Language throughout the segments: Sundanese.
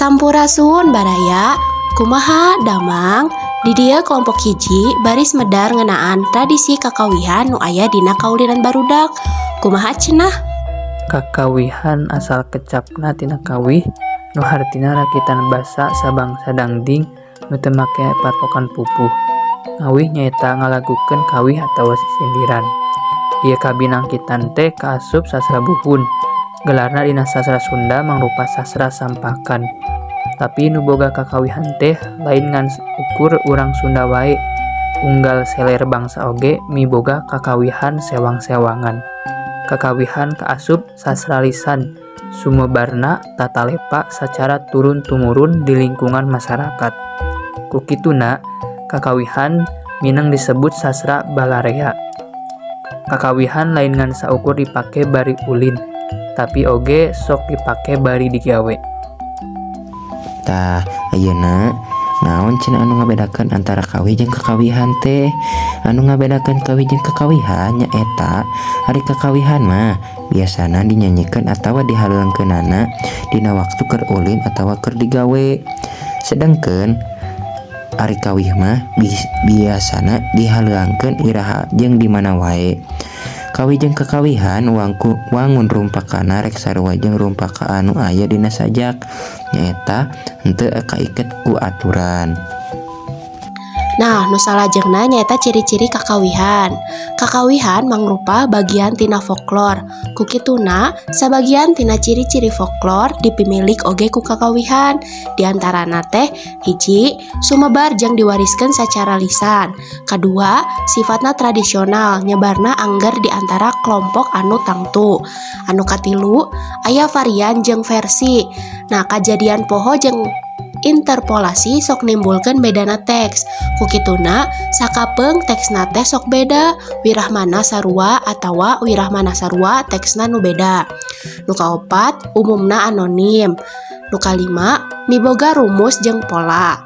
Sampurasun baraya, kumaha damang, di dia kelompok hiji baris medar ngenaan tradisi kakawihan nu aya dina kaulinan barudak. Kumaha cenah? Kakawihan asal kecapna tina kawih nu hartina rakitan basa sabangsa dangding nu teu make patokan pupuh. Ngawih nyaeta ngalagukeun kawih atawa sisindiran. Ieu kabinangkitan teh kaasup sastra buhun. Gelarna dina sastra Sunda mangrupa sastra sampakan. Tapi nu boga kakawihan teh lain ngan ukur urang Sunda wae. Unggal seler bangsa oge miboga kakawihan sewang-sewangan. Kakawihan kaasup sastra lisan, sumebarna tatalepa sacara turun-tumurun di lingkungan masyarakat. Kukituna, kakawihan mineng disebut sastra balarea. Kakawihan lain ngan saukur dipake bari ulin, tapi oge sok dipake bari digawe. Tah, ayeuna naon cenah anu ngabedakeun antara kawih jeung kakawihan teh? Anu ngabedakeun kawih jeung kakawihan nyaeta ari kakawihan mah biasana dinyanyikeun atawa dihaleukeunana dina waktu keur ulin atawa keur digawe. Sedengkeun ari kawih mah biasana dihaleukeun iraha jeung di mana wae. Kawih jeung kakawihan wangun rumpakana rek sarua jeung rumpaka anu aya dina sajak, nyaeta henteu kaiket ku aturan. Nah, nu salajengna nyaeta ciri-ciri kakawihan. Kakawihan mangrupa bagian tina folklor. Kukituna, sabagian tina ciri-ciri folklor dipimilik oge ku kakawihan. Di antarana teh hiji, sumebar jeung diwariskeun sacara lisan. Kadua, sifatna tradisional, nyebarna angger di antara kelompok anu tangtu. Anu katilu, aya varian jeung versi. Nah, kajadian poho jeung interpolasi sok nimbulkeun bedana teks. Kukituna sakapeung teksna teh sok beda, wirahmana sarua atawa wirahmana sarua teksna nu beda. Nu kaopat umumna anonim. Nu kalima miboga rumus jeung pola.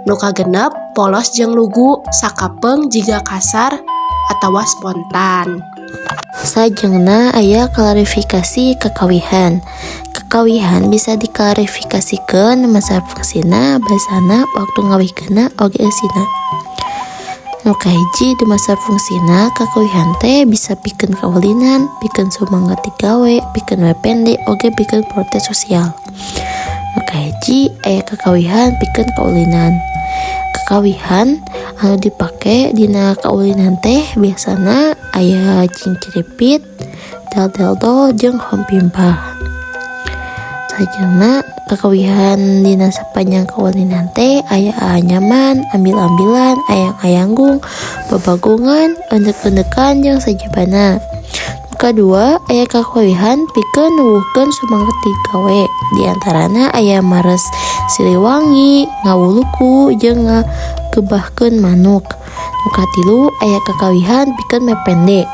Nu kagenep polos jeung lugu, sakapeung jiga kasar atawa spontan. Sajengna aya klarifikasi kakawihan. Kakawihan bisa diklarifikasikeun masar fungsina, basana, waktu ngawihkeunna oge eusina. Nu kahiji di masar fungsina kakawihan teh bisa pikeun kaulinan, pikeun sumangga tigawe, pikeun we pendek, oge pikeun protes sosial. Nu kahiji aya kakawihan pikeun kaulinan. Kakawihan anu dipake dina kaulinan teh biasana aya cingciripit, del-del-dol jeung hompimpah. Sajengna kakawihan dina sapanjang kaulinan teh aya anyaman, ambil-ambilan, ayang-ayanggung, babagungan, endek-endekan jeung sajabana. Kadua aya kakawihan pikeun nuwuhkeun sumangga tigawe. Di antarana aya mares siliwangi, ngawuluku jeung ngagebahkeun manuk. Nu katilu aya kakawihan pikeun mepende.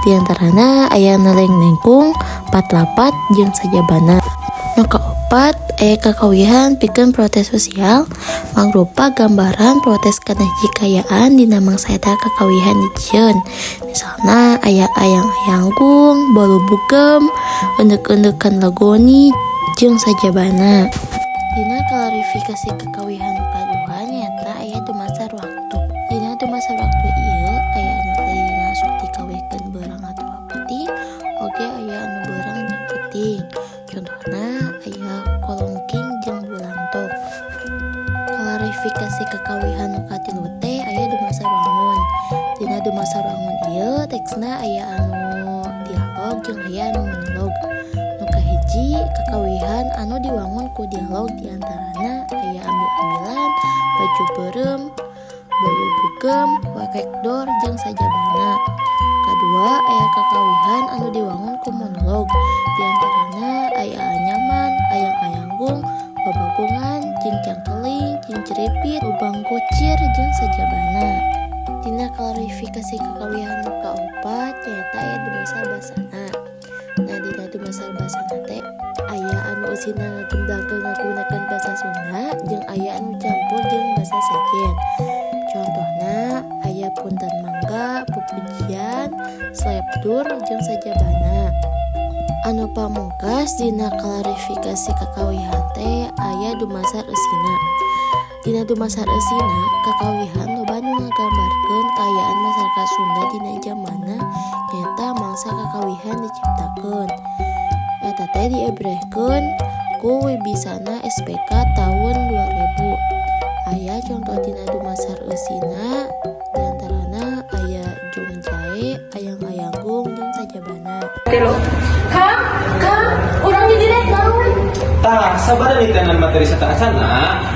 Di antarana aya neleng-lengkung, patlapat jeung sajabana. Nu kaopat aya kakawihan pikeun protes sosial, mangrupa gambaran protes kana jikayaan dina mangsa eta kakawihan dijieun. Misalna aya ayang-ayanggung, bolu bugem, endek-endekan lagoni jeung sajabana. Dina klarifikasi kakawihan nu kaduha nyaeta aya dumasar waktu. Dina dumasar waktu ieu aya anu tadina sok dikawihkeun beurang atawa peuting, oge aya anu beurang jeung peuting. Contohna aya kolongking jeung bulantok. Klarifikasi kakawihan nu katilu teh aya dumasar wangun. Dina dumasar wangun ieu teksna aya anu dialog jeung aya anu monolog. Nu kahiji kakawihan anu diwangun ku dialog di antarana aya ambil-ambilan, baju beureum, bolu bugem, wakekdor jeung sajabana. Kadua aya kakawihan anu diwangun ku monolog. Di antarana aya anyaman, ayang-ayanggung, babagungan, cincang keling, cinciripit, lubang kucir jeung sajabana. Dina klarifikasi kakawihan nu kaopat nyaeta aya dumasar basana. Nah, dina dumasar basana teh aya anu eusina ngagunakeun basa Sunda jeung aya anu campur jeung basa Sejen. Contohna aya punten mangga, pupujian, slebdur jeung sajabana. Anu pamungkas dina klarifikasi kakawihan teh aya dumasar eusina. Dina dumasar eusina, kakawihan loba nu ngagambarkeun kaayaan masyarakat Sunda dina zamanna nyaeta mangsa kakawihan diciptakeun. Eta teh diebrehkeun ku Wibisana SPK tahun 2000. Aya contoh dina dumasar eusina diantarana aya Jungjae, Ayang-ayanggung, jeung Sajabana. Tah, sabaraha nitenan materi sataan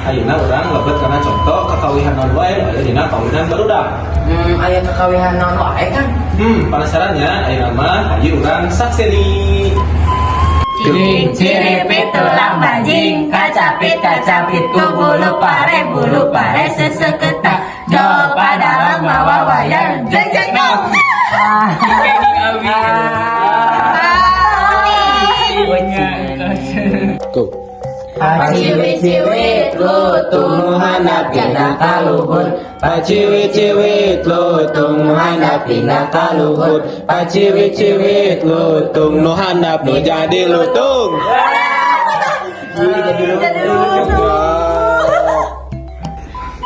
ayeuna urang lebet kana contoh kakawihan naon wae aya dina kawinan barudak. Aya kekawihan naon wae kan? Penasarannya ayeuna mah hayu urang sakseni. Cing cirepit tulang bajing, kacapit ku bulu pare seseketak, do padalang mawa wayang jeng jeng dong. Paciwit-ciwit lutung handapina kaluhur. Paciwit-ciwit lutung handapina kaluhur. Paciwit-ciwit lutung nu handap nu jadi lutung.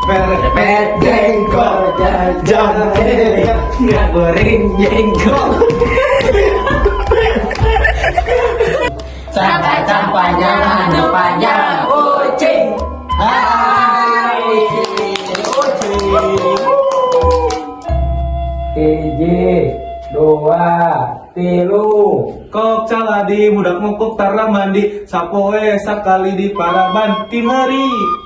Pepet jengkol jajang nggak goreng jengkol. Sampai campanya anu panjang ucing. Hai ucing. 1, 2, 3. Kok caladi budak mukuk tara mandi sapoe sakali di paraban timeri.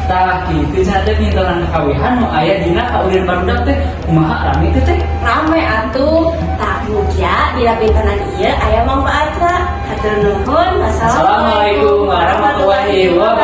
Tah kitu sadeu ngintelan kawihan nu aya dina kawihan barudak teh kumaha rame teh teh. Rame atuh, tak mugia dina pintenan ieu aya manfaatna. Hatur nuhun. Wassalamualaikum Assalamualaikum warahmatullahi wabarakatuh.